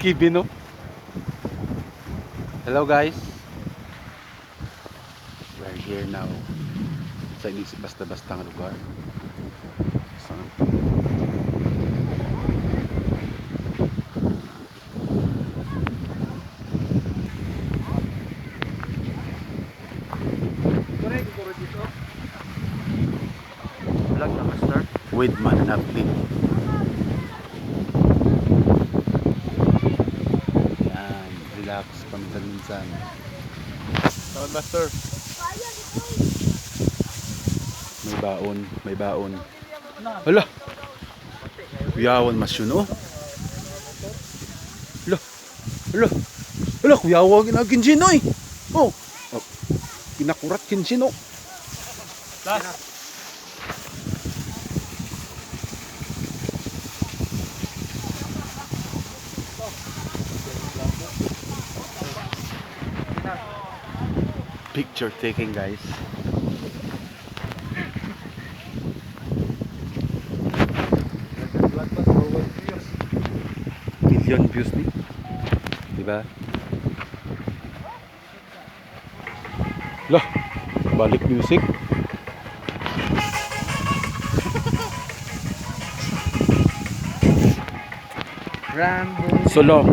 Kevin, no? Hello guys. We're here now. Sa hindi basta-basta nga lugar. Saan? Vlog na master. With man and update. Yan. Relax. Paminsan-minsan. Tawad master. May baon. May baon. Hala! Kuyawan mas yun, oh. Hala! Hala! Hala! Kuyawan ginagin dyan, oy! Oh! Oh. Kinakurat kin dyan, oh. Last. Picture taking, guys. Million views ni. Diba? Lah, balik music. Rambo. Solo.